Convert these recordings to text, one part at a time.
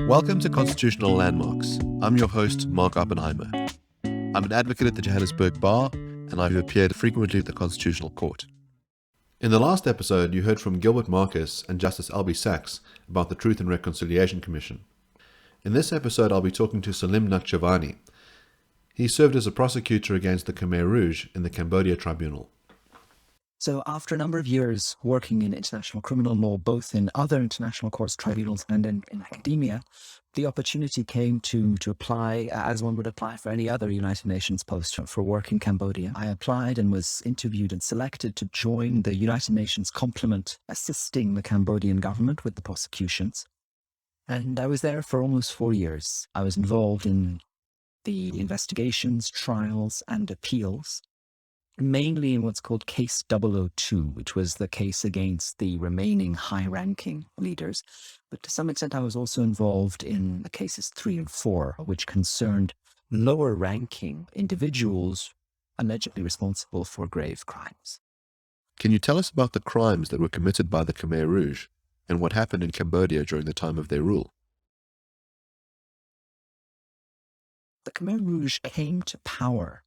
Welcome to Constitutional Landmarks. I'm your host, Mark Oppenheimer. I'm an advocate at the Johannesburg Bar, and I've appeared frequently at the Constitutional Court. In the last episode, you heard from Gilbert Marcus and Justice Albie Sachs about the Truth and Reconciliation Commission. In this episode, I'll be talking to Salim Nakhjavani. He served as a prosecutor against the Khmer Rouge in the Cambodia Tribunal. So after a number of years working in international criminal law, both in other international courts, tribunals, and in academia, the opportunity came to apply as one would apply for any other United Nations post for work in Cambodia. I applied and was interviewed and selected to join the United Nations complement assisting the Cambodian government with the prosecutions. And I was there for almost 4 years. I was involved in the investigations, trials, and appeals, mainly in what's called Case 002, which was the case against the remaining high-ranking leaders. But to some extent, I was also involved in the cases 3 and 4, which concerned lower-ranking individuals allegedly responsible for grave crimes. Can you tell us about the crimes that were committed by the Khmer Rouge and what happened in Cambodia during the time of their rule? The Khmer Rouge came to power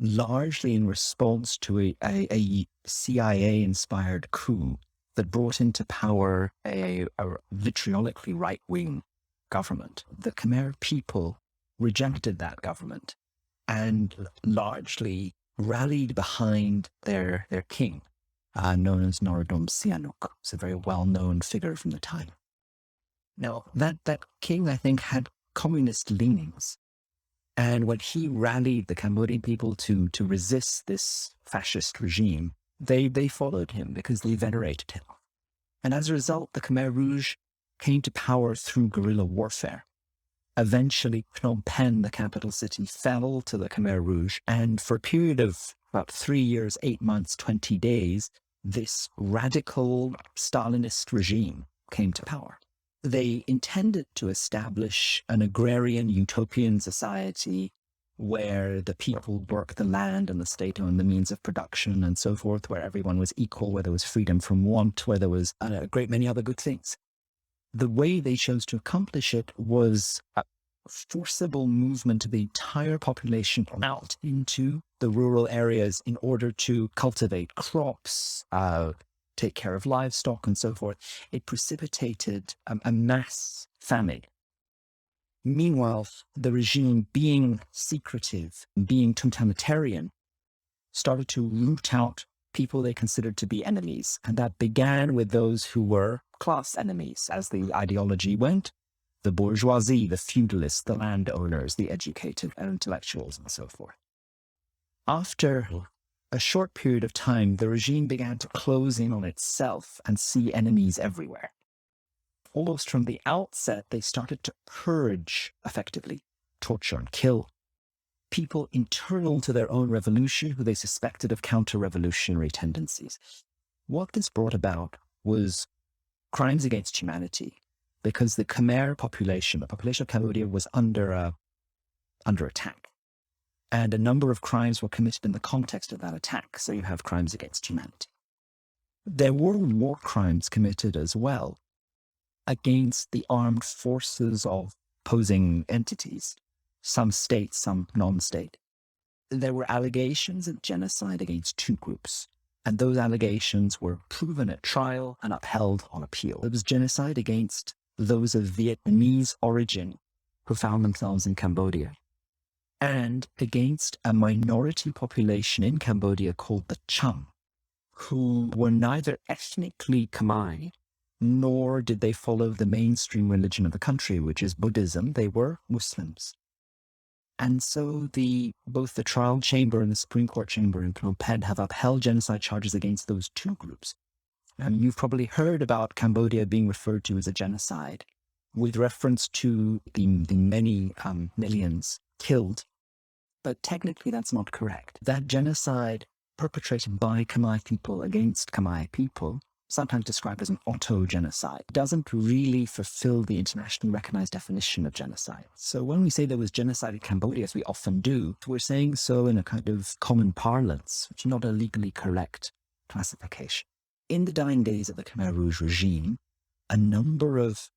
largely in response to a CIA-inspired coup that brought into power a vitriolically right-wing government. The Khmer people rejected that government and largely rallied behind their king, known as Norodom Sihanouk. It's a very well-known figure from the time. Now, that king, I think, had communist leanings. And when he rallied the Cambodian people to resist this fascist regime, they followed him because they venerated him. And as a result, the Khmer Rouge came to power through guerrilla warfare. Eventually, Phnom Penh, the capital city, fell to the Khmer Rouge. And for a period of about 3 years, 8 months, 20 days, this radical Stalinist regime came to power. They intended to establish an agrarian utopian society where the people work the land and the state owned the means of production and so forth, where everyone was equal, where there was freedom from want, where there was a great many other good things. The way they chose to accomplish it was a forcible movement of the entire population out into the rural areas in order to cultivate crops, take care of livestock and so forth. It precipitated a mass famine. Meanwhile, the regime, being secretive, being totalitarian, started to root out people they considered to be enemies. And that began with those who were class enemies, as the ideology went: the bourgeoisie, the feudalists, the landowners, the educated and intellectuals, and so forth. After a short period of time, the regime began to close in on itself and see enemies everywhere. Almost from the outset, they started to purge, effectively, torture and kill people internal to their own revolution who they suspected of counter-revolutionary tendencies. What this brought about was crimes against humanity, because the Khmer population, the population of Cambodia, was under attack. And a number of crimes were committed in the context of that attack. So you have crimes against humanity. There were war crimes committed as well against the armed forces of opposing entities, some state, some non-state. There were allegations of genocide against 2 groups, and those allegations were proven at trial and upheld on appeal. It was genocide against those of Vietnamese origin who found themselves in Cambodia, and against a minority population in Cambodia called the Cham, who were neither ethnically Khmer, nor did they follow the mainstream religion of the country, which is Buddhism. They were Muslims. And so both the trial chamber and the Supreme Court chamber in Phnom Penh have upheld genocide charges against those 2 groups. And you've probably heard about Cambodia being referred to as a genocide, with reference to the many millions killed. But technically, that's not correct. That genocide perpetrated by Khmer people against Khmer people, sometimes described as an auto-genocide, doesn't really fulfill the internationally recognized definition of genocide. So when we say there was genocide in Cambodia, as we often do, we're saying so in a kind of common parlance, which is not a legally correct classification. In the dying days of the Khmer Rouge regime, a number of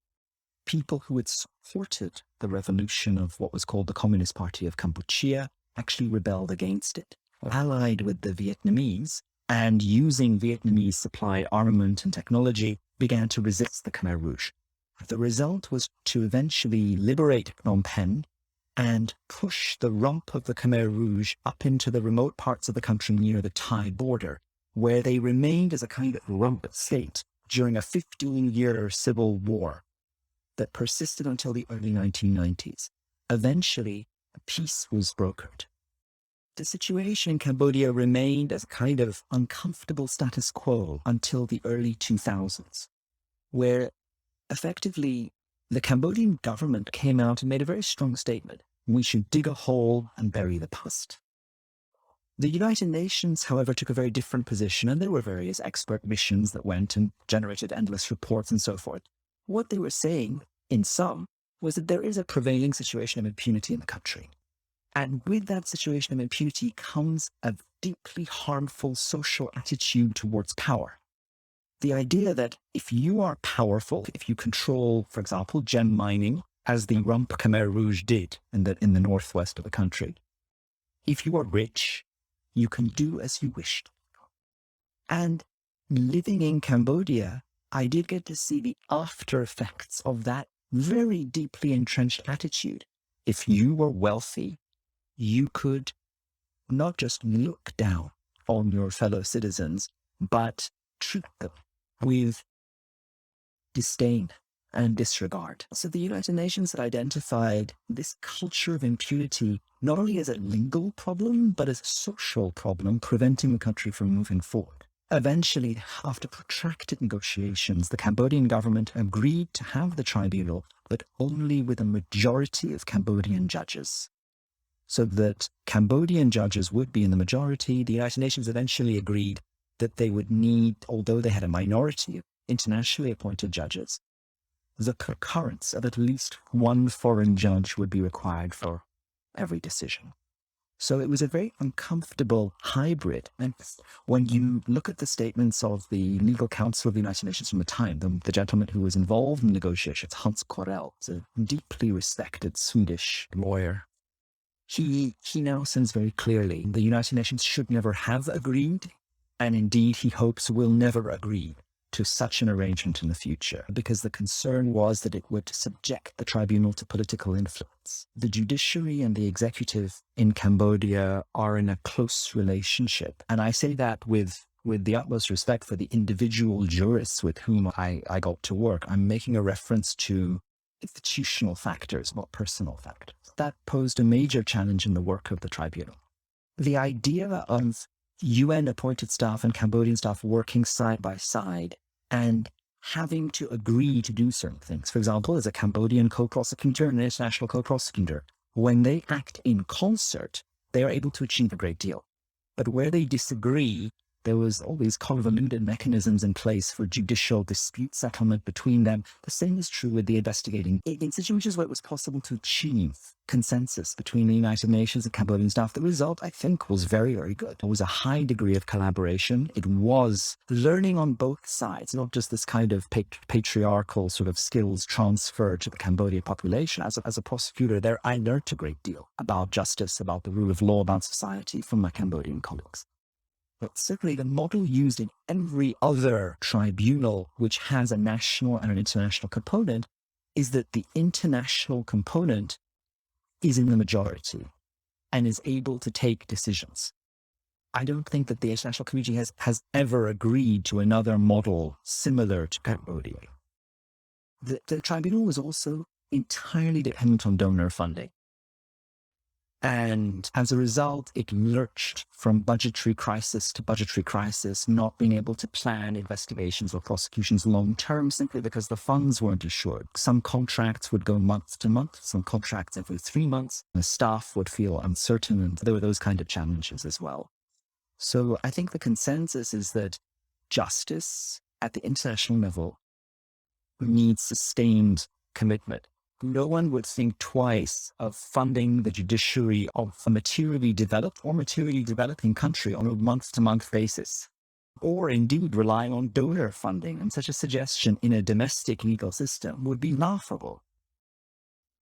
people who had supported the revolution of what was called the Communist Party of Cambodia actually rebelled against it, allied with the Vietnamese, and using Vietnamese supplied armament and technology, began to resist the Khmer Rouge. The result was to eventually liberate Phnom Penh and push the rump of the Khmer Rouge up into the remote parts of the country near the Thai border, where they remained as a kind of rump state during a 15-year civil war that persisted until the early 1990s. Eventually, a peace was brokered. The situation in Cambodia remained as a kind of uncomfortable status quo until the early 2000s, where effectively the Cambodian government came out and made a very strong statement. We should dig a hole and bury the past. The United Nations, however, took a very different position, and there were various expert missions that went and generated endless reports and so forth. What they were saying, in sum, was that there is a prevailing situation of impunity in the country. And with that situation of impunity comes a deeply harmful social attitude towards power. The idea that if you are powerful, if you control, for example, gem mining, as the Rump Khmer Rouge did in the northwest of the country, if you are rich, you can do as you wished. And living in Cambodia, I did get to see the after effects of that very deeply entrenched attitude. If you were wealthy, you could not just look down on your fellow citizens, but treat them with disdain and disregard. So the United Nations had identified this culture of impunity not only as a legal problem, but as a social problem, preventing the country from moving forward. Eventually, after protracted negotiations, the Cambodian government agreed to have the tribunal, but only with a majority of Cambodian judges. So that Cambodian judges would be in the majority. The United Nations eventually agreed that they would need, although they had a minority of internationally appointed judges, the concurrence of at least one foreign judge would be required for every decision. So it was a very uncomfortable hybrid. And when you look at the statements of the legal counsel of the United Nations from the time, the gentleman who was involved in the negotiations, Hans Corell, is a deeply respected Swedish lawyer. He now says very clearly the United Nations should never have agreed, and indeed he hopes will never agree to such an arrangement in the future, because the concern was that it would subject the tribunal to political influence. The judiciary and the executive in Cambodia are in a close relationship, and I say that with the utmost respect for the individual jurists with whom I got to work. I'm making a reference to institutional factors, not personal factors. That posed a major challenge in the work of the tribunal. The idea of UN-appointed staff and Cambodian staff working side by side and having to agree to do certain things. For example, as a Cambodian co-prosecutor and an international co-prosecutor, when they act in concert, they are able to achieve a great deal. But where they disagree, there was all these convoluted mechanisms in place for judicial dispute settlement between them. The same is true with the investigating. In situations where it was possible to achieve consensus between the United Nations and Cambodian staff, the result, I think, was very, very good. There was a high degree of collaboration. It was learning on both sides, not just this kind of patriarchal sort of skills transfer to the Cambodian population. As a prosecutor there, I learned a great deal about justice, about the rule of law, about society from my Cambodian colleagues. But certainly the model used in every other tribunal which has a national and an international component is that the international component is in the majority and is able to take decisions. I don't think that the international community has ever agreed to another model similar to Cambodia. The tribunal was also entirely dependent on donor funding. And as a result, it lurched from budgetary crisis to budgetary crisis, not being able to plan investigations or prosecutions long term simply because the funds weren't assured. Some contracts would go month to month, some contracts every 3 months. The staff would feel uncertain, and there were those kind of challenges as well. So I think the consensus is that justice at the international level needs sustained commitment. No one would think twice of funding the judiciary of a materially developed or materially developing country on a month-to-month basis. or indeed relying on donor funding, and such a suggestion in a domestic legal system would be laughable.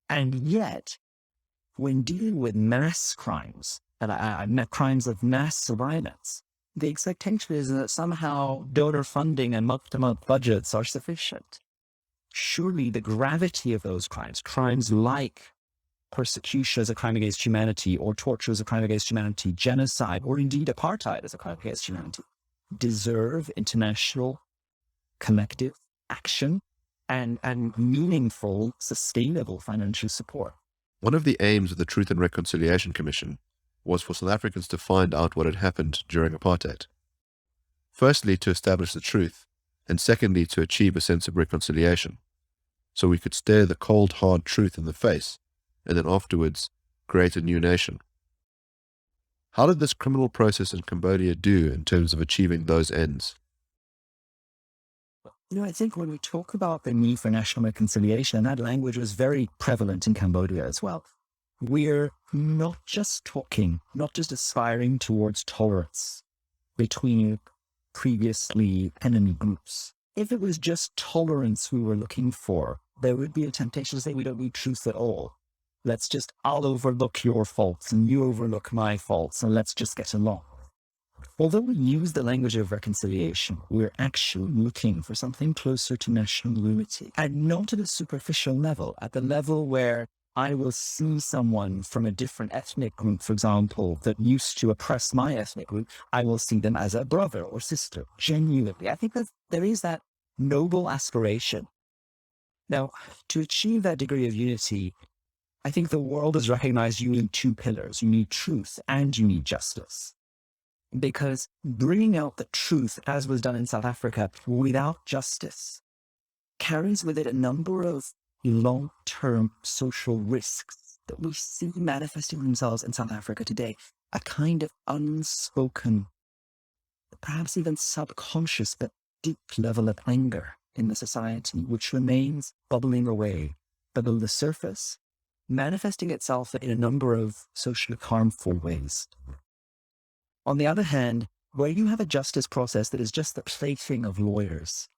And yet, when dealing with mass crimes, and crimes of mass violence, the expectation is that somehow donor funding and month-to-month budgets are sufficient. Surely the gravity of those crimes like persecution as a crime against humanity, or torture as a crime against humanity, genocide, or indeed apartheid as a crime against humanity, deserve international collective action and meaningful, sustainable financial support. One of the aims of the Truth and Reconciliation Commission was for South Africans to find out what had happened during apartheid. Firstly, to establish the truth, and secondly, to achieve a sense of reconciliation, so we could stare the cold, hard truth in the face, and then afterwards create a new nation. How did this criminal process in Cambodia do in terms of achieving those ends? I think when we talk about the need for national reconciliation, that language was very prevalent in Cambodia as well. We're not just aspiring towards tolerance between previously enemy groups. If it was just tolerance we were looking for, there would be a temptation to say we don't need truth at all. I'll overlook your faults and you overlook my faults, and let's just get along. Although we use the language of reconciliation, we're actually looking for something closer to national unity, and not at a superficial level, at the level where I will see someone from a different ethnic group, for example, that used to oppress my ethnic group. I will see them as a brother or sister, genuinely. I think that there is that noble aspiration. Now, to achieve that degree of unity, I think the world has recognized you need two pillars. You need truth and you need justice. Because bringing out the truth, as was done in South Africa, without justice, carries with it a number of long-term social risks that we see manifesting themselves in South Africa today. A kind of unspoken, perhaps even subconscious, but deep level of anger in the society, which remains bubbling away below the surface, manifesting itself in a number of socially harmful ways. On the other hand, where you have a justice process that is just the plaything of lawyers,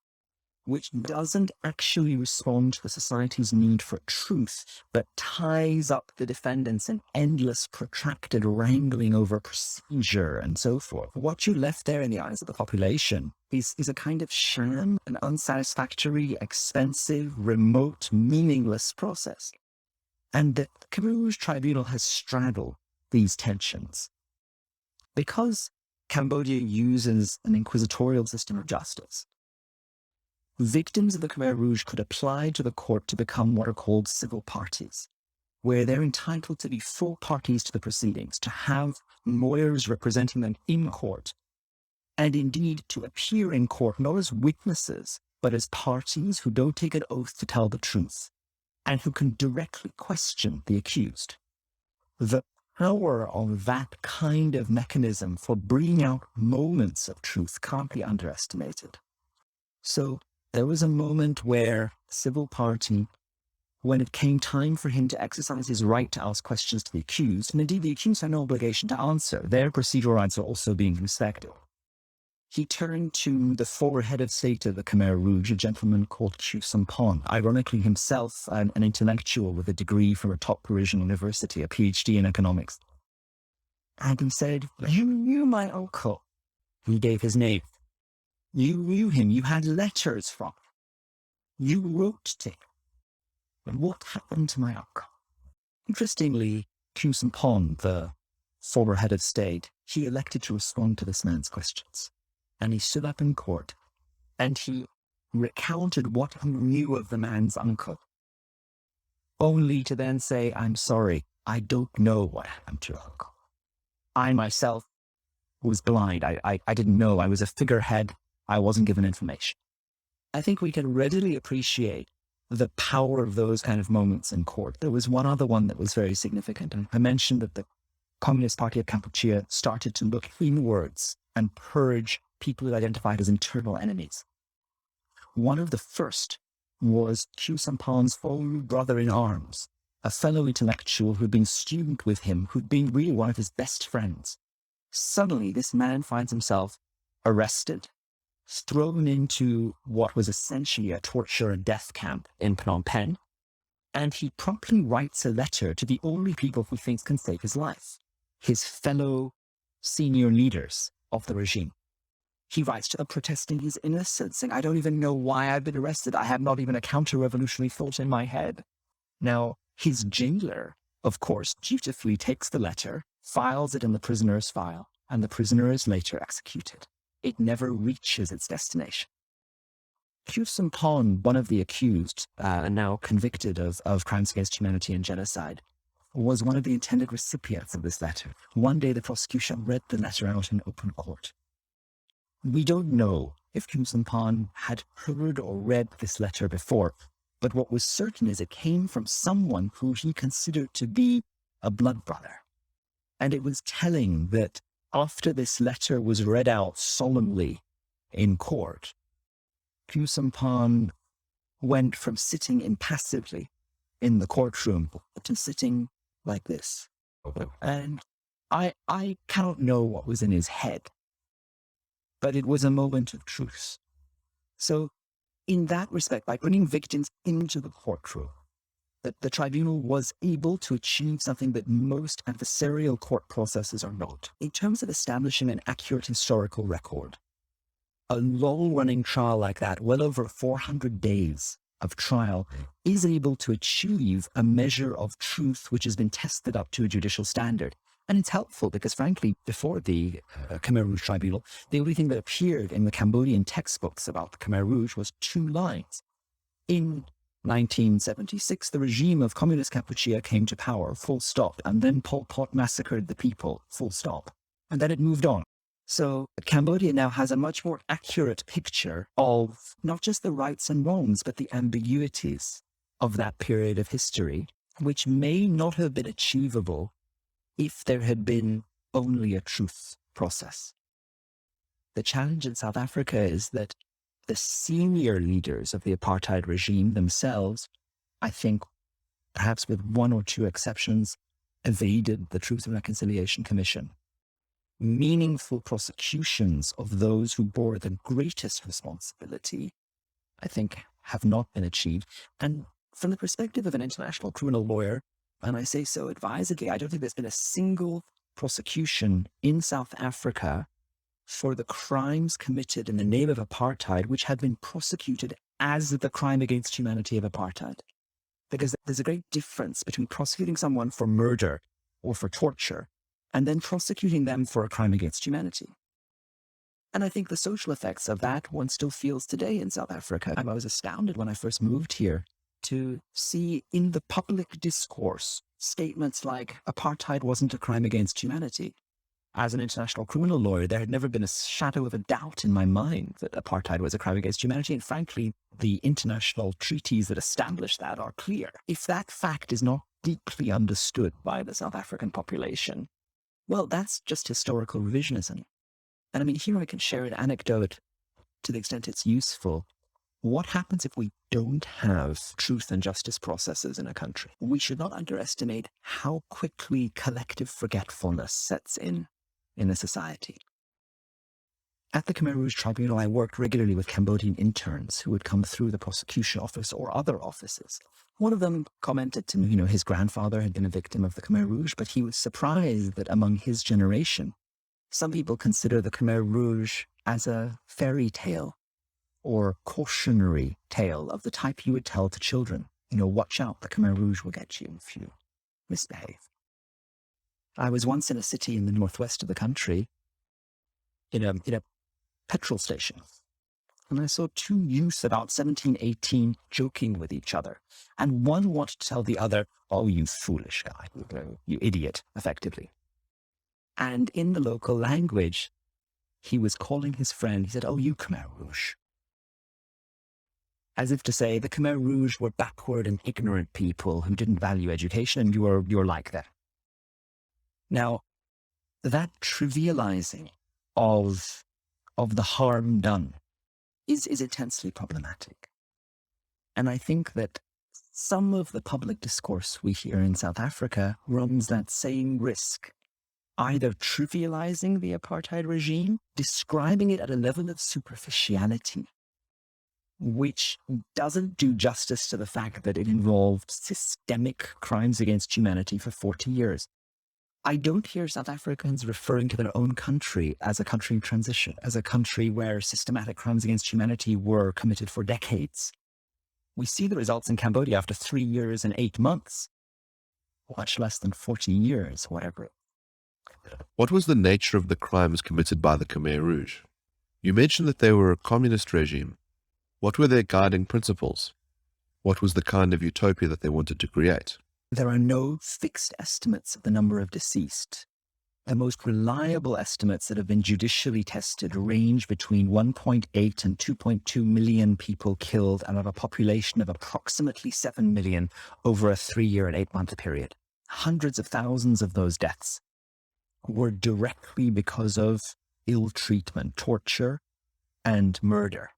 which doesn't actually respond to the society's need for truth, but ties up the defendants in endless, protracted wrangling over procedure and so forth, what you left there in the eyes of the population is a kind of sham, an unsatisfactory, expensive, remote, meaningless process. And the Khmer Rouge Tribunal has straddled these tensions. Because Cambodia uses an inquisitorial system of justice, victims of the Khmer Rouge could apply to the court to become what are called civil parties, where they're entitled to be full parties to the proceedings, to have lawyers representing them in court, and indeed to appear in court not as witnesses, but as parties who don't take an oath to tell the truth, and who can directly question the accused. The power of that kind of mechanism for bringing out moments of truth can't be underestimated. So there was a moment where a civil party, when it came time for him to exercise his right to ask questions to the accused, and indeed the accused had no obligation to answer, their procedural rights are also being respected, he turned to the former head of state of the Khmer Rouge, a gentleman called Khieu Samphan, ironically himself an intellectual with a degree from a top Parisian university, a PhD in economics. And he said, "You knew my uncle." He gave his name. "You knew him. You had letters from him. You wrote to him. But what happened to my uncle?" Interestingly, Khieu Samphan, the former head of state, he elected to respond to this man's questions. And he stood up in court and he recounted what he knew of the man's uncle, only to then say, "I'm sorry, I don't know what happened to your uncle. I myself was blind. I didn't know. I was a figurehead. I wasn't given information." I think we can readily appreciate the power of those kind of moments in court. There was one other one that was very significant. And I mentioned that the Communist Party of Kampuchea started to look inwards and purge people who identified as internal enemies. One of the first was Khieu Samphan's own brother-in-arms, a fellow intellectual who'd been student with him, who'd been really one of his best friends. Suddenly, this man finds himself arrested, thrown into what was essentially a torture and death camp in Phnom Penh, and he promptly writes a letter to the only people who thinks can save his life, his fellow senior leaders of the regime. He writes to them protesting his innocence, saying, I don't even know why I've been arrested. I have not even a counter-revolutionary thought in my head. Now, his jailer, of course, dutifully takes the letter, files it in the prisoner's file, and the prisoner is later executed. It never reaches its destination. Khieu Samphan, one of the accused, and now convicted of crimes against humanity and genocide, was one of the intended recipients of this letter. One day the prosecution read the letter out in open court. We don't know if Khieu Samphan had heard or read this letter before, but what was certain is it came from someone who he considered to be a blood brother. And it was telling that after this letter was read out solemnly in court, Khieu Samphan went from sitting impassively in the courtroom to sitting like this. And I cannot know what was in his head, but it was a moment of truth. So in that respect, by bringing victims into the courtroom, that the tribunal was able to achieve something that most adversarial court processes are not. In terms of establishing an accurate historical record, a long-running trial like that, well over 400 days of trial, is able to achieve a measure of truth which has been tested up to a judicial standard. And it's helpful because, frankly, before the Khmer Rouge Tribunal, the only thing that appeared in the Cambodian textbooks about the Khmer Rouge was 2 lines. In 1976, the regime of Communist Kampuchea came to power, full stop, and then Pol Pot massacred the people, full stop. And then it moved on. So Cambodia now has a much more accurate picture of not just the rights and wrongs, but the ambiguities of that period of history, which may not have been achievable if there had been only a truth process. The challenge in South Africa is that the senior leaders of the apartheid regime themselves, I think, perhaps with 1 or 2 exceptions, evaded the Truth and Reconciliation Commission. Meaningful prosecutions of those who bore the greatest responsibility, I think, have not been achieved. And from the perspective of an international criminal lawyer, and I say so advisedly, I don't think there's been a single prosecution in South Africa for the crimes committed in the name of apartheid, which had been prosecuted as the crime against humanity of apartheid. Because there's a great difference between prosecuting someone for murder or for torture and then prosecuting them for a crime against humanity. And I think the social effects of that one still feels today in South Africa. I was astounded when I first moved here to see in the public discourse statements like apartheid wasn't a crime against humanity. As an international criminal lawyer, there had never been a shadow of a doubt in my mind that apartheid was a crime against humanity. And frankly, the international treaties that establish that are clear. If that fact is not deeply understood by the South African population, well, that's just historical revisionism. And I mean, here I can share an anecdote to the extent it's useful. What happens if we don't have truth and justice processes in a country? We should not underestimate how quickly collective forgetfulness sets in a society. At the Khmer Rouge Tribunal, I worked regularly with Cambodian interns who would come through the prosecution office or other offices. One of them commented to me, his grandfather had been a victim of the Khmer Rouge, but he was surprised that among his generation, some people consider the Khmer Rouge as a fairy tale or cautionary tale of the type you would tell to children. Watch out, the Khmer Rouge will get you if you misbehave. I was once in a city in the northwest of the country, in a petrol station, and I saw 2 youths about 17, 18 joking with each other. And one wanted to tell the other, oh, you foolish guy, you idiot, effectively. And in the local language, he was calling his friend, he said, oh, you Khmer Rouge. As if to say, the Khmer Rouge were backward and ignorant people who didn't value education, and you're like that. Now, that trivializing of the harm done is intensely problematic. And I think that some of the public discourse we hear in South Africa runs that same risk. either trivializing the apartheid regime, describing it at a level of superficiality, which doesn't do justice to the fact that it involved systemic crimes against humanity for 40 years. I don't hear South Africans referring to their own country as a country in transition, as a country where systematic crimes against humanity were committed for decades. We see the results in Cambodia after 3 years and 8 months, much less than 40 years, whatever. What was the nature of the crimes committed by the Khmer Rouge? You mentioned that they were a communist regime. What were their guiding principles? What was the kind of utopia that they wanted to create? There are no fixed estimates of the number of deceased. The most reliable estimates that have been judicially tested range between 1.8 and 2.2 million people killed out of a population of approximately 7 million over a 3-year and 8-month period. Hundreds of thousands of those deaths were directly because of ill treatment, torture, and murder.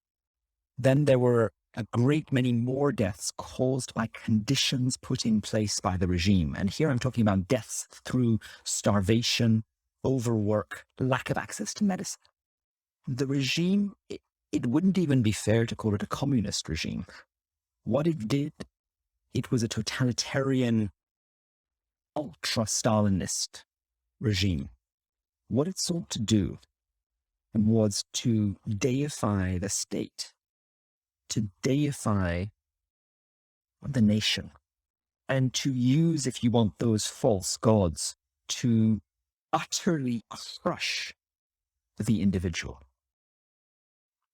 Then there were a great many more deaths caused by conditions put in place by the regime. And here I'm talking about deaths through starvation, overwork, lack of access to medicine. The regime, it wouldn't even be fair to call it a communist regime. What it did, it was a totalitarian, ultra-Stalinist regime. What it sought to do was to deify the state, to deify the nation, and to use, if you want, those false gods to utterly crush the individual.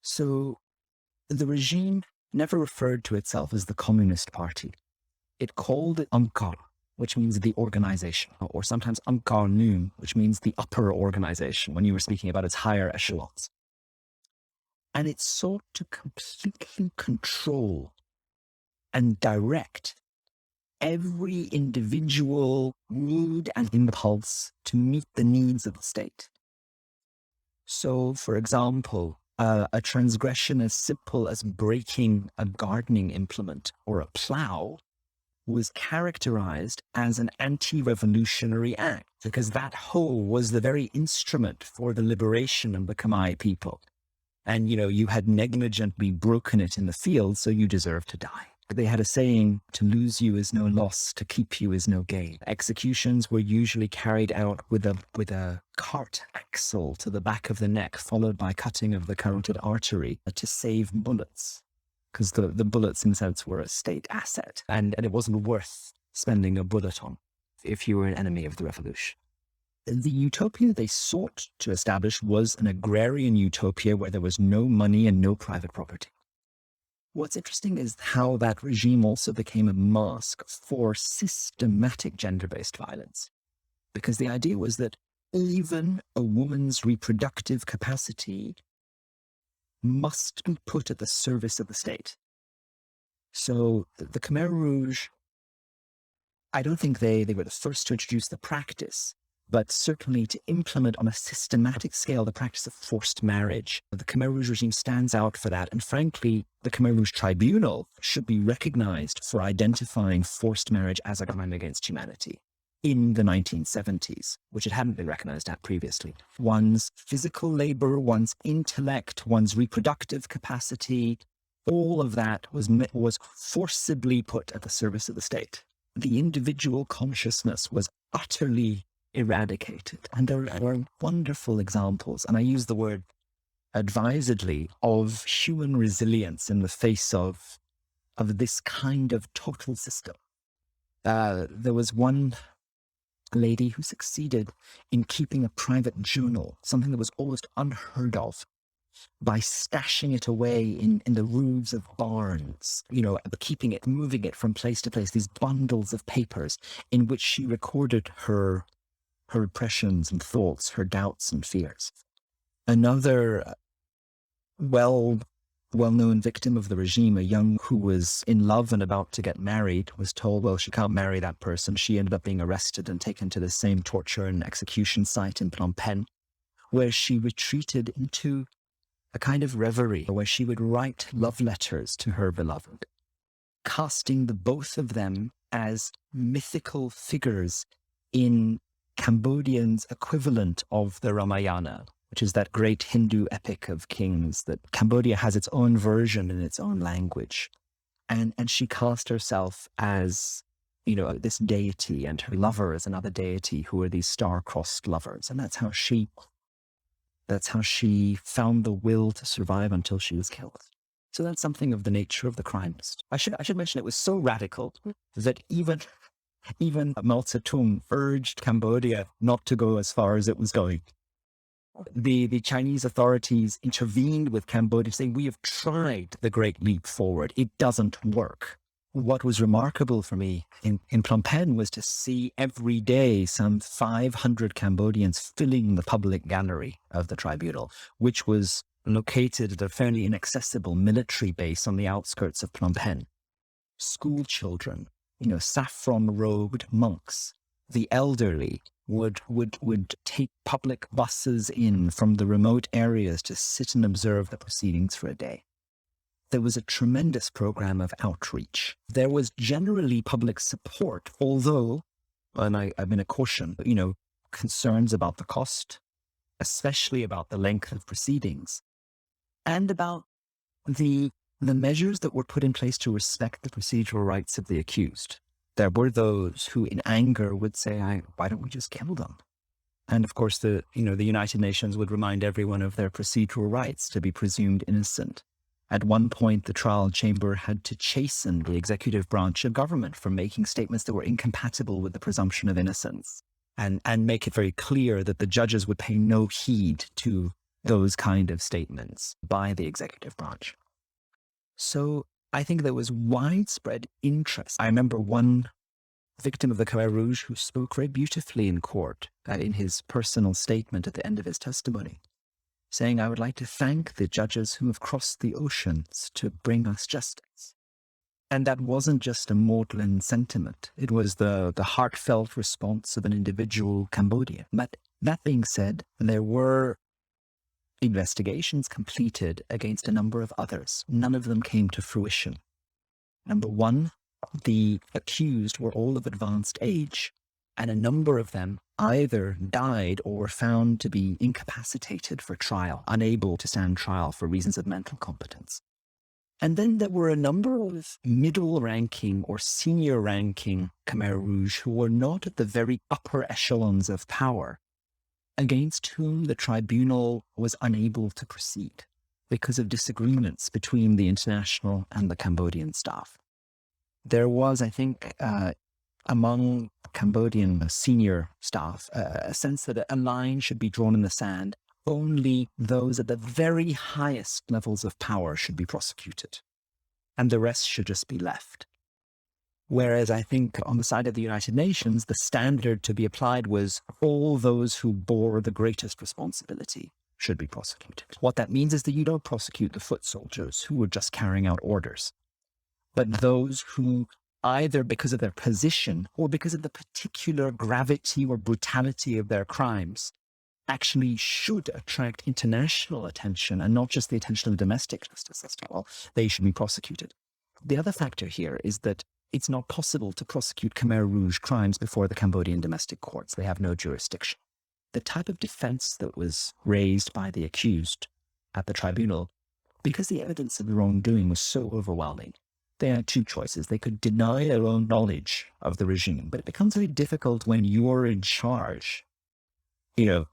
So the regime never referred to itself as the Communist Party. It called it Umkar, which means the organization, or sometimes Umkar Noon, which means the upper organization, when you were speaking about its higher echelons. And it sought to completely control and direct every individual need and impulse to meet the needs of the state. So, for example, a transgression as simple as breaking a gardening implement or a plow was characterized as an anti-revolutionary act, because that hoe was the very instrument for the liberation of the Khmer people. And, you had negligently broken it in the field, so you deserve to die. They had a saying, to lose you is no loss, to keep you is no gain. Executions were usually carried out with a cart axle to the back of the neck, followed by cutting of the carotid artery to save bullets, because the bullets, in a sense, were a state asset, and it wasn't worth spending a bullet on if you were an enemy of the revolution. The utopia they sought to establish was an agrarian utopia where there was no money and no private property. What's interesting is how that regime also became a mask for systematic gender-based violence, because the idea was that even a woman's reproductive capacity must be put at the service of the state. So the Khmer Rouge, I don't think they were the first to introduce the practice, but certainly to implement on a systematic scale the practice of forced marriage. The Khmer Rouge regime stands out for that, and frankly, the Khmer Rouge Tribunal should be recognized for identifying forced marriage as a crime against humanity in the 1970s, which it hadn't been recognized at previously. One's physical labor, one's intellect, one's reproductive capacity, all of that was forcibly put at the service of the state. The individual consciousness was utterly eradicated. And there are wonderful examples, and I use the word advisedly, of human resilience in the face of this kind of total system. There was one lady who succeeded in keeping a private journal, something that was almost unheard of, by stashing it away in the roofs of barns, keeping it, moving it from place to place, these bundles of papers in which she recorded her impressions and thoughts, her doubts and fears. Another well-known victim of the regime, a young who was in love and about to get married, was told, well, she can't marry that person. She ended up being arrested and taken to the same torture and execution site in Phnom Penh, where she retreated into a kind of reverie, where she would write love letters to her beloved, casting the both of them as mythical figures in Cambodians' equivalent of the Ramayana, which is that great Hindu epic of kings, that Cambodia has its own version in its own language. And she cast herself as, this deity, and her lover as another deity, who are these star-crossed lovers. And that's how she found the will to survive until she was killed. So that's something of the nature of the crimes. I should mention it was so radical that even Mao Zedong urged Cambodia not to go as far as it was going. The Chinese authorities intervened with Cambodia, saying, we have tried the Great Leap Forward. It doesn't work. What was remarkable for me in Phnom Penh was to see every day some 500 Cambodians filling the public gallery of the tribunal, which was located at a fairly inaccessible military base on the outskirts of Phnom Penh. School children, saffron-robed monks, the elderly would take public buses in from the remote areas to sit and observe the proceedings for a day. There was a tremendous program of outreach. There was generally public support, although, and I'm going to caution, concerns about the cost, especially about the length of proceedings, and about the measures that were put in place to respect the procedural rights of the accused. There were those who in anger would say, why don't we just kill them? And of course, the United Nations would remind everyone of their procedural rights to be presumed innocent. At one point, the trial chamber had to chasten the executive branch of government for making statements that were incompatible with the presumption of innocence, and make it very clear that the judges would pay no heed to those kind of statements by the executive branch. So I think there was widespread interest. I remember one victim of the Khmer Rouge who spoke very beautifully in court in his personal statement at the end of his testimony, saying, I would like to thank the judges who have crossed the oceans to bring us justice. And that wasn't just a maudlin sentiment. It was the heartfelt response of an individual Cambodian. But that being said, there were investigations completed against a number of others. None of them came to fruition. Number one, the accused were all of advanced age, and a number of them either died or were found to be incapacitated for trial, unable to stand trial for reasons of mental competence. And then there were a number of middle-ranking or senior-ranking Khmer Rouge who were not at the very upper echelons of power, against whom the tribunal was unable to proceed because of disagreements between the international and the Cambodian staff. There was, I think, among Cambodian senior staff, a sense that a line should be drawn in the sand. Only those at the very highest levels of power should be prosecuted, and the rest should just be left. Whereas I think on the side of the United Nations, the standard to be applied was all those who bore the greatest responsibility should be prosecuted. What that means is that you don't prosecute the foot soldiers who were just carrying out orders, but those who, either because of their position or because of the particular gravity or brutality of their crimes, actually should attract international attention and not just the attention of domestic justice system. Well, they should be prosecuted. The other factor here is that it's not possible to prosecute Khmer Rouge crimes before the Cambodian domestic courts. They have no jurisdiction. The type of defense that was raised by the accused at the tribunal, because the evidence of the wrongdoing was so overwhelming, they had two choices. They could deny their own knowledge of the regime, but it becomes very difficult when you're in charge,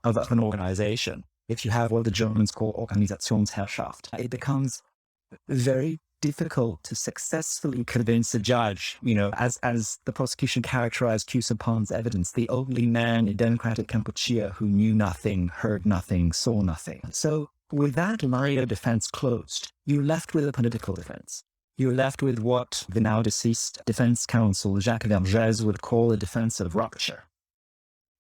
of an organization. If you have what the Germans call Organisationsherrschaft, it becomes very difficult to successfully convince a judge, as the prosecution characterized Khieu Samphan's evidence, the only man in democratic Kampuchea who knew nothing, heard nothing, saw nothing. So with that line of defense closed, you're left with a political defense. You're left with what the now deceased defense counsel Jacques Vergès would call a defense of rupture,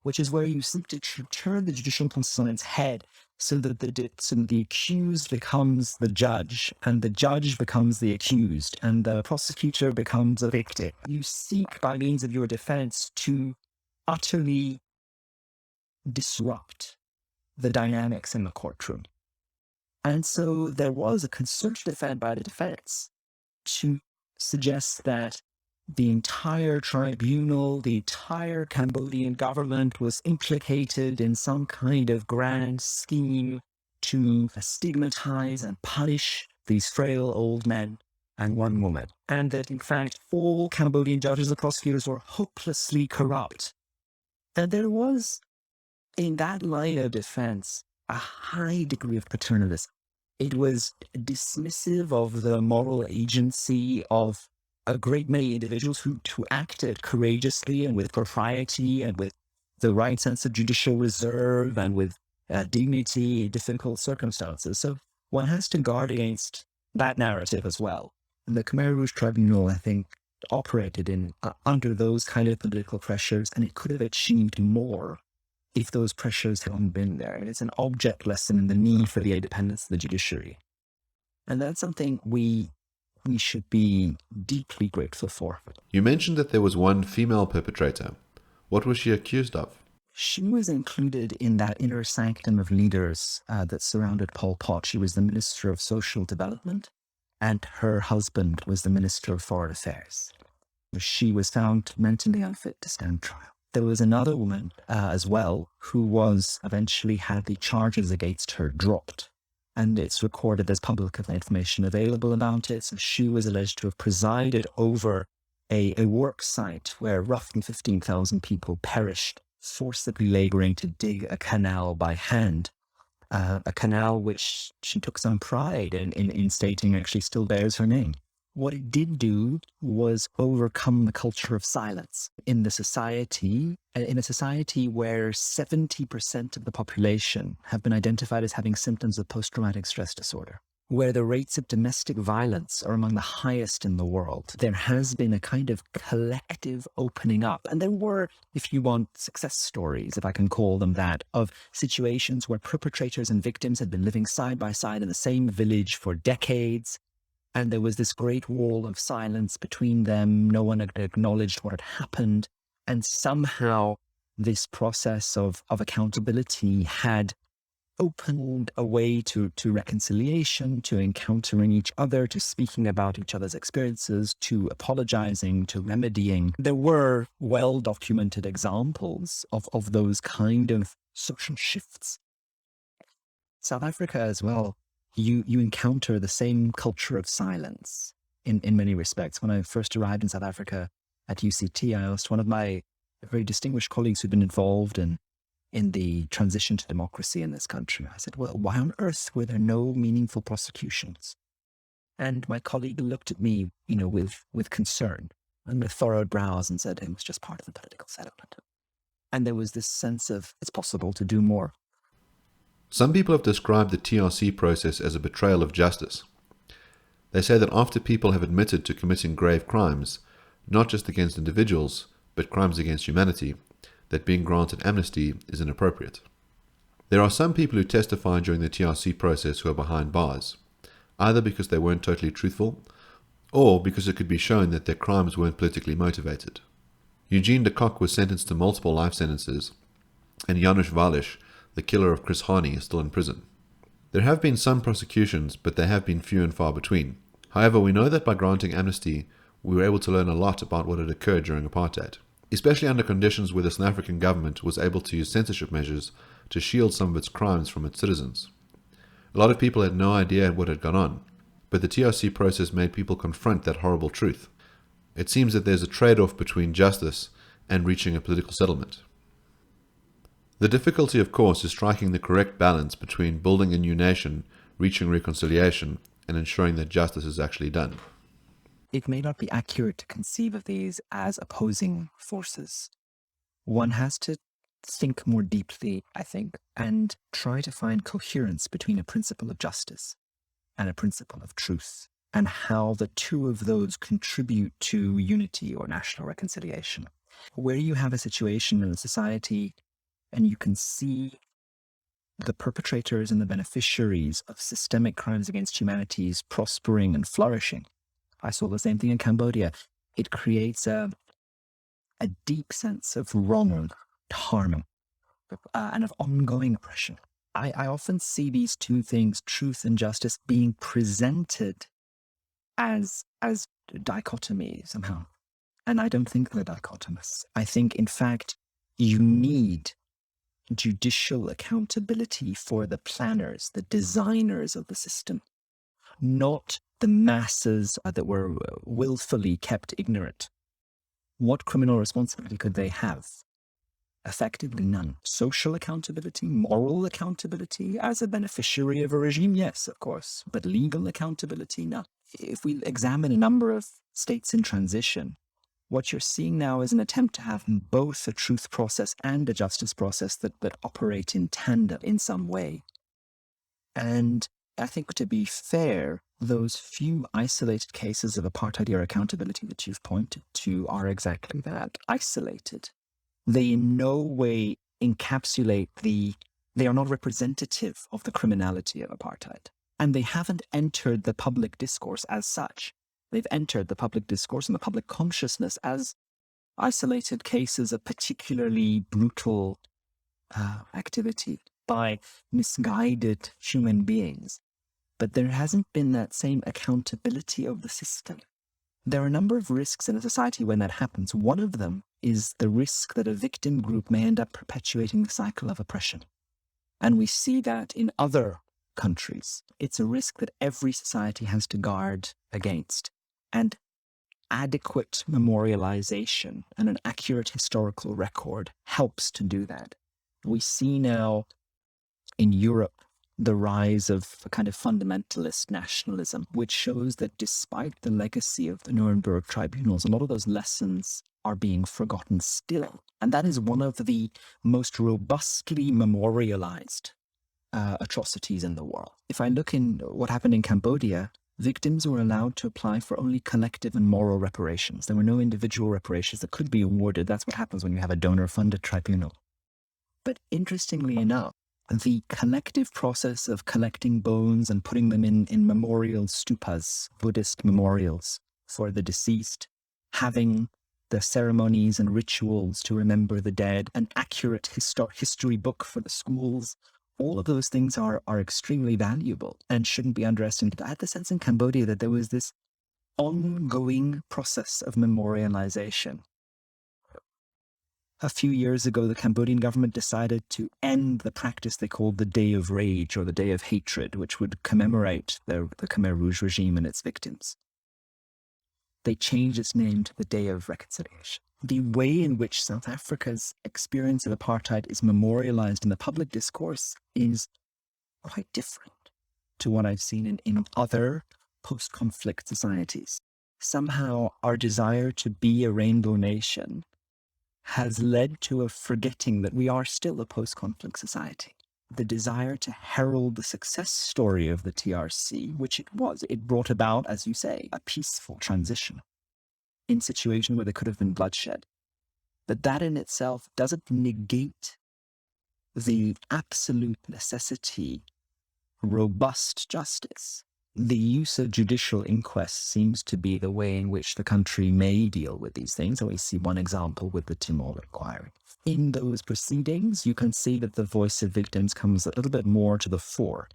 which is where you seek to turn the judicial process on its head so that the accused becomes the judge, and the judge becomes the accused, and the prosecutor becomes a victim. You seek, by means of your defense, to utterly disrupt the dynamics in the courtroom. And so there was a concerted effort by the defense to suggest that the entire tribunal, the entire Cambodian government was implicated in some kind of grand scheme to stigmatize and punish these frail old men and one woman. And that, in fact, all Cambodian judges and prosecutors were hopelessly corrupt. And there was, in that line of defense, a high degree of paternalism. It was dismissive of the moral agency of a great many individuals who acted courageously and with propriety and with the right sense of judicial reserve and with dignity in difficult circumstances. So one has to guard against that narrative as well. And the Khmer Rouge Tribunal, I think, operated in under those kind of political pressures, and it could have achieved more if those pressures hadn't been there. And it's an object lesson in the need for the independence of the judiciary. And that's something we should be deeply grateful for. You mentioned that there was one female perpetrator. What was she accused of? She was included in that inner sanctum of leaders that surrounded Pol Pot. She was the Minister of Social Development, and her husband was the Minister of Foreign Affairs. She was found mentally unfit to stand trial. There was another woman as well who was eventually had the charges against her dropped. And it's recorded, there's public information available about it. So she was alleged to have presided over a work site where roughly 15,000 people perished, forcibly laboring to dig a canal by hand. A canal which she took some pride in stating actually still bears her name. What it did do was overcome the culture of silence in a society where 70% of the population have been identified as having symptoms of post-traumatic stress disorder, where the rates of domestic violence are among the highest in the world. There has been a kind of collective opening up. And there were, if you want, success stories, if I can call them that, of situations where perpetrators and victims had been living side by side in the same village for decades. And there was this great wall of silence between them. No one had acknowledged what had happened. And somehow this process of accountability had opened a way to reconciliation, to encountering each other, to speaking about each other's experiences, to apologizing, to remedying. There were well-documented examples of those kind of social shifts. South Africa as well. You encounter the same culture of silence in many respects. When I first arrived in South Africa at UCT, I asked one of my very distinguished colleagues who'd been involved in the transition to democracy in this country. I said, well, why on earth were there no meaningful prosecutions? And my colleague looked at me, with concern and with furrowed brows and said it was just part of the political settlement. And there was this sense of it's possible to do more. Some people have described the TRC process as a betrayal of justice. They say that after people have admitted to committing grave crimes, not just against individuals, but crimes against humanity, that being granted amnesty is inappropriate. There are some people who testify during the TRC process who are behind bars, either because they weren't totally truthful, or because it could be shown that their crimes weren't politically motivated. Eugene de Kock was sentenced to multiple life sentences, and Janusz Walisz, the killer of Chris Hani, is still in prison. There have been some prosecutions, but they have been few and far between. However, we know that by granting amnesty, we were able to learn a lot about what had occurred during apartheid, especially under conditions where the South African government was able to use censorship measures to shield some of its crimes from its citizens. A lot of people had no idea what had gone on, but the TRC process made people confront that horrible truth. It seems that there's a trade-off between justice and reaching a political settlement. The difficulty, of course, is striking the correct balance between building a new nation, reaching reconciliation, and ensuring that justice is actually done. It may not be accurate to conceive of these as opposing forces. One has to think more deeply, I think, and try to find coherence between a principle of justice and a principle of truth, and how the two of those contribute to unity or national reconciliation. Where you have a situation in a society and you can see the perpetrators and the beneficiaries of systemic crimes against humanity prospering and flourishing. I saw the same thing in Cambodia. It creates a deep sense of wrong, harm, and of ongoing oppression. I often see these two things, truth and justice, being presented as dichotomy somehow. And I don't think they're dichotomous. I think, in fact, you need judicial accountability for the planners, the designers of the system, not the masses that were willfully kept ignorant. What criminal responsibility could they have? Effectively none. Social accountability, moral accountability as a beneficiary of a regime, yes, of course, but legal accountability, no. If we examine a number of states in transition, what you're seeing now is an attempt to have both a truth process and a justice process that operate in tandem in some way. And I think, to be fair, those few isolated cases of apartheid era accountability that you've pointed to are exactly that, isolated. They in no way encapsulate they are not representative of the criminality of apartheid. And they haven't entered the public discourse as such. They've entered the public discourse and the public consciousness as isolated cases of particularly brutal activity by misguided human beings. But there hasn't been that same accountability of the system. There are a number of risks in a society when that happens. One of them is the risk that a victim group may end up perpetuating the cycle of oppression. And we see that in other countries. It's a risk that every society has to guard against. And adequate memorialization and an accurate historical record helps to do that. We see now in Europe the rise of a kind of fundamentalist nationalism, which shows that despite the legacy of the Nuremberg tribunals, a lot of those lessons are being forgotten still. And that is one of the most robustly memorialized atrocities in the world. If I look in what happened in Cambodia, victims were allowed to apply for only collective and moral reparations. There were no individual reparations that could be awarded. That's what happens when you have a donor-funded tribunal. But interestingly enough, the collective process of collecting bones and putting them in memorial stupas, Buddhist memorials for the deceased, having the ceremonies and rituals to remember the dead, an accurate history book for the schools, all of those things are extremely valuable and shouldn't be underestimated. I had the sense in Cambodia that there was this ongoing process of memorialization. A few years ago, the Cambodian government decided to end the practice they called the Day of Rage or the Day of Hatred, which would commemorate the Khmer Rouge regime and its victims. They changed its name to the Day of Reconciliation. The way in which South Africa's experience of apartheid is memorialized in the public discourse is quite different to what I've seen in other post-conflict societies. Somehow our desire to be a rainbow nation has led to a forgetting that we are still a post-conflict society. The desire to herald the success story of the TRC, which it was, it brought about, as you say, a peaceful transition in situations where there could have been bloodshed. But that in itself doesn't negate the absolute necessity, robust justice. The use of judicial inquest seems to be the way in which the country may deal with these things. And we see one example with the Timor inquiry. In those proceedings, you can see that the voice of victims comes a little bit more to the fore.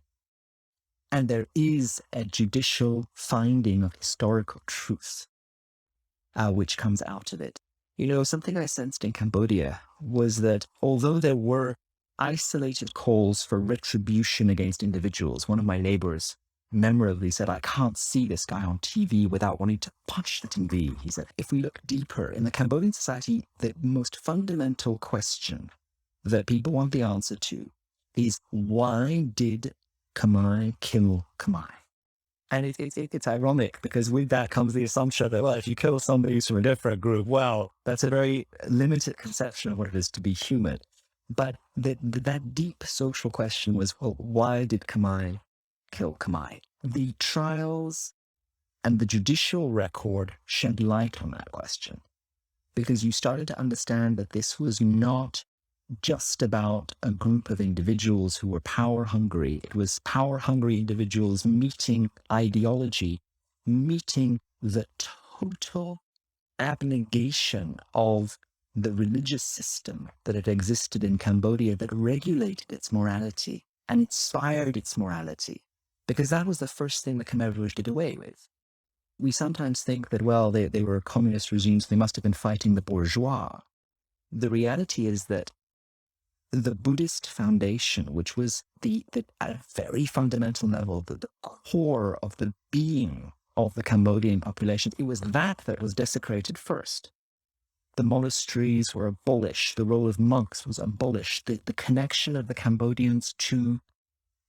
And there is a judicial finding of historical truth, which comes out of it. You know, something I sensed in Cambodia was that although there were isolated calls for retribution against individuals, one of my neighbors memorably said, "I can't see this guy on TV without wanting to punch the TV." He said, if we look deeper in the Cambodian society, the most fundamental question that people want the answer to is, why did Khmer kill Khmer? And it's ironic because with that comes the assumption that, well, if you kill somebody who's from a different group, well, that's a very limited conception of what it is to be human. But that deep social question was, well, why did Khmer kill Khmer? The trials and the judicial record shed light on that question, because you started to understand that this was not just about a group of individuals who were power hungry. It was power hungry individuals meeting ideology, meeting the total abnegation of the religious system that had existed in Cambodia that regulated its morality and inspired its morality. Because that was the first thing the Khmer Rouge did away with. we sometimes think that, well, they were communist regimes, they must have been fighting the bourgeois. The reality is that the Buddhist foundation, which was at a very fundamental level, the core of the being of the Cambodian population, it was that was desecrated first. The monasteries were abolished. The role of monks was abolished. The connection of the Cambodians to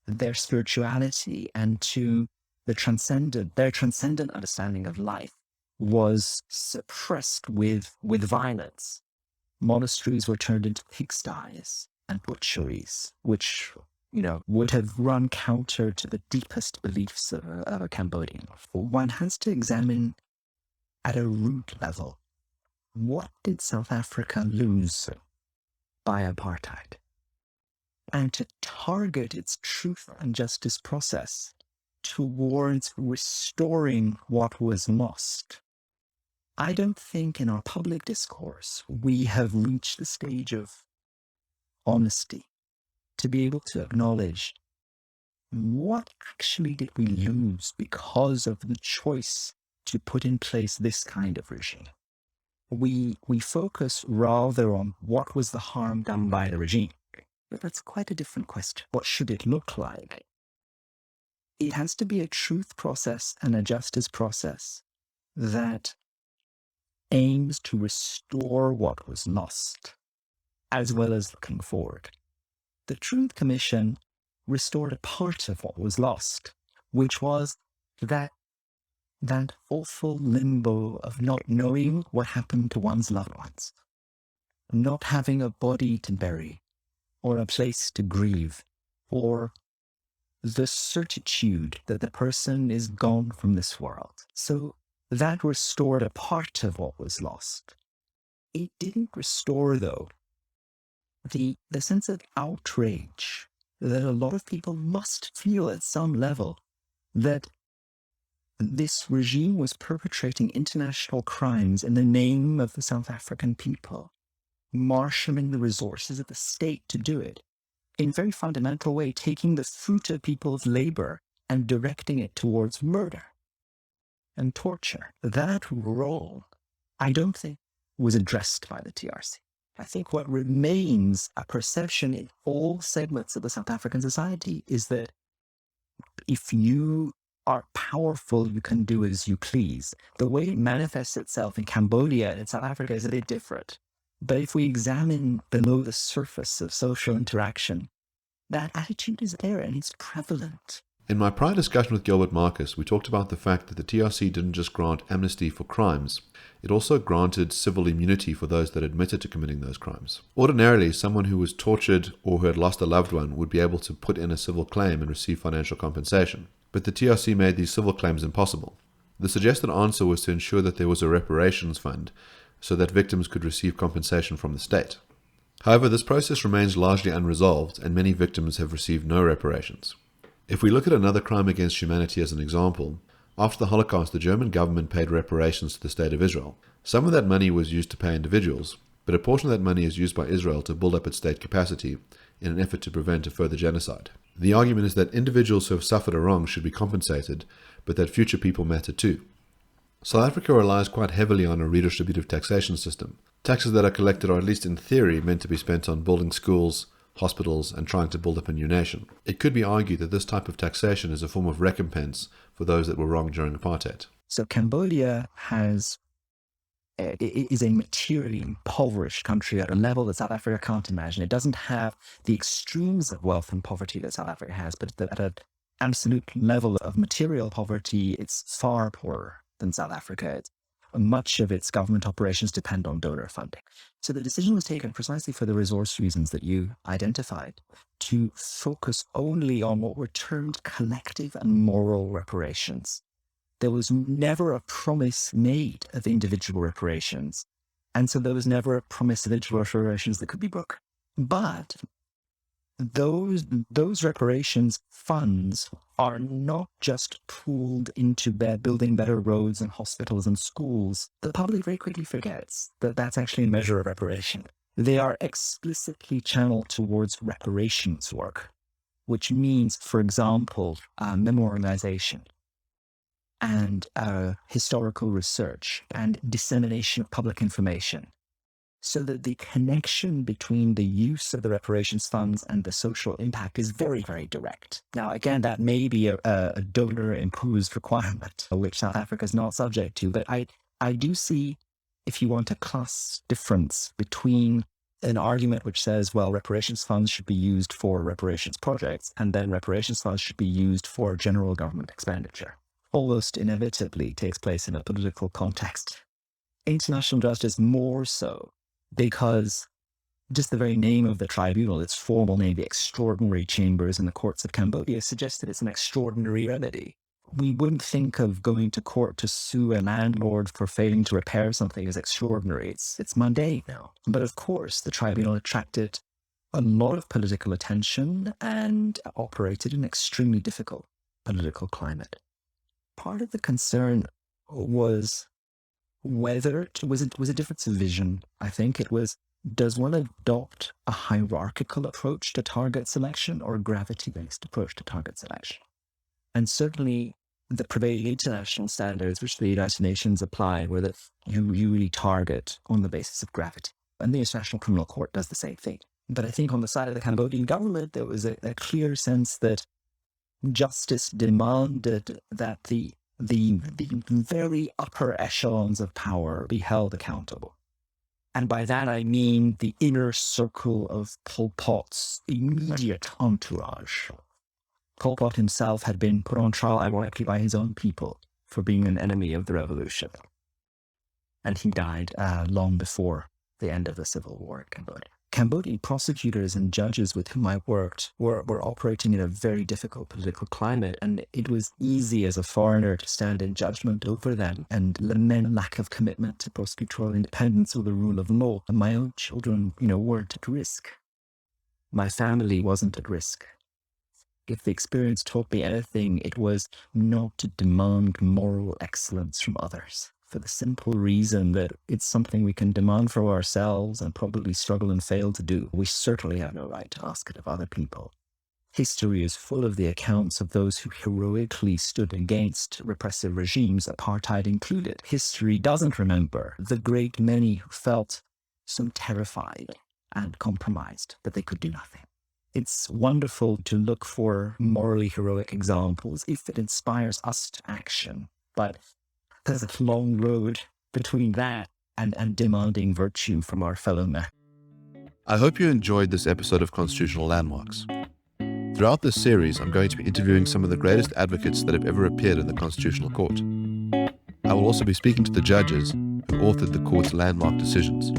their spirituality and to their transcendent understanding of life was suppressed with violence. Monasteries were turned into pigsties and butcheries, which, would have run counter to the deepest beliefs of a Cambodian. One has to examine at a root level, what did South Africa lose by apartheid? And to target its truth and justice process towards restoring what was lost. I don't think in our public discourse we have reached the stage of honesty to be able to acknowledge what actually did we lose because of the choice to put in place this kind of regime. We focus rather on what was the harm done by the regime. But that's quite a different question. What should it look like? It has to be a truth process and a justice process that aims to restore what was lost, as well as looking forward. The Truth Commission restored a part of what was lost, which was that awful limbo of not knowing what happened to one's loved ones, not having a body to bury, or a place to grieve, or the certitude that the person is gone from this world. So that restored a part of what was lost. It didn't restore, though, the sense of outrage that a lot of people must feel at some level, that this regime was perpetrating international crimes in the name of the South African people, marshalling the resources of the state to do it, in a very fundamental way, taking the fruit of people's labor and directing it towards murder and torture. That role, I don't think, was addressed by the TRC. I think what remains a perception in all segments of the South African society is that if you are powerful, you can do as you please. The way it manifests itself in Cambodia and in South Africa is a bit different. But if we examine below the surface of social interaction, that attitude is there and it's prevalent. In my prior discussion with Gilbert Marcus, we talked about the fact that the TRC didn't just grant amnesty for crimes, it also granted civil immunity for those that admitted to committing those crimes. Ordinarily, someone who was tortured or who had lost a loved one would be able to put in a civil claim and receive financial compensation. But the TRC made these civil claims impossible. The suggested answer was to ensure that there was a reparations fund so that victims could receive compensation from the state. However, this process remains largely unresolved and many victims have received no reparations. If we look at another crime against humanity as an example, after the Holocaust, the German government paid reparations to the State of Israel. Some of that money was used to pay individuals, but a portion of that money is used by Israel to build up its state capacity in an effort to prevent a further genocide. The argument is that individuals who have suffered a wrong should be compensated, but that future people matter too. South Africa relies quite heavily on a redistributive taxation system. Taxes that are collected are, at least in theory, meant to be spent on building schools, hospitals, and trying to build up a new nation. It could be argued that this type of taxation is a form of recompense for those that were wronged during apartheid. So Cambodia is a materially impoverished country at a level that South Africa can't imagine. It doesn't have the extremes of wealth and poverty that South Africa has, but at an absolute level of material poverty, it's far poorer than South Africa. Much of its government operations depend on donor funding. So the decision was taken precisely for the resource reasons that you identified, to focus only on what were termed collective and moral reparations. There was never a promise made of individual reparations, and so there was never a promise of individual reparations that could be broken. But those reparations funds are not just pooled into building better roads and hospitals and schools. The public very quickly forgets that that's actually a measure of reparation. They are explicitly channeled towards reparations work, which means, for example, memorialization and historical research and dissemination of public information, so that the connection between the use of the reparations funds and the social impact is very, very direct. Now, again, that may be a donor-imposed requirement, which South Africa is not subject to, but I do see, if you want, a class difference between an argument which says, well, reparations funds should be used for reparations projects, and then reparations funds should be used for general government expenditure. Almost inevitably takes place in a political context. International justice more so, because just the very name of the tribunal, its formal name, the Extraordinary Chambers in the Courts of Cambodia, suggests that it's an extraordinary remedy. We wouldn't think of going to court to sue a landlord for failing to repair something as extraordinary. It's mundane now. But of course, the tribunal attracted a lot of political attention and operated in an extremely difficult political climate. Part of the concern was whether it was a difference of vision. I think it was, does one adopt a hierarchical approach to target selection or a gravity-based approach to target selection? And certainly the prevailing international standards, which the United Nations apply, were that you really target on the basis of gravity. And the International Criminal Court does the same thing. But I think on the side of the Cambodian government, there was a clear sense that justice demanded that the very upper echelons of power be held accountable. And by that I mean the inner circle of Pol Pot's immediate entourage. Pol Pot himself had been put on trial, ironically, by his own people for being an enemy of the revolution. And he died long before the end of the civil war in Cambodia. Cambodian prosecutors and judges with whom I worked were operating in a very difficult political climate, and it was easy as a foreigner to stand in judgment over them and lament lack of commitment to prosecutorial independence or the rule of law. And my own children, weren't at risk. My family wasn't at risk. If the experience taught me anything, it was not to demand moral excellence from others, for the simple reason that it's something we can demand for ourselves and probably struggle and fail to do. We certainly have no right to ask it of other people. History is full of the accounts of those who heroically stood against repressive regimes, apartheid included. History doesn't remember the great many who felt so terrified and compromised that they could do nothing. It's wonderful to look for morally heroic examples if it inspires us to action, but there's a long road between that and demanding virtue from our fellow men. I hope you enjoyed this episode of Constitutional Landmarks. Throughout this series, I'm going to be interviewing some of the greatest advocates that have ever appeared in the Constitutional Court. I will also be speaking to the judges who authored the court's landmark decisions.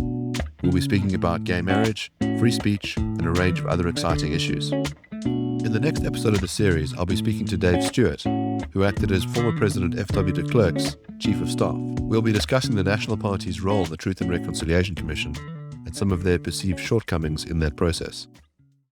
We'll be speaking about gay marriage, free speech, and a range of other exciting issues. In the next episode of the series, I'll be speaking to Dave Stewart, who acted as former President F.W. de Klerk's Chief of Staff. We'll be discussing the National Party's role in the Truth and Reconciliation Commission and some of their perceived shortcomings in that process.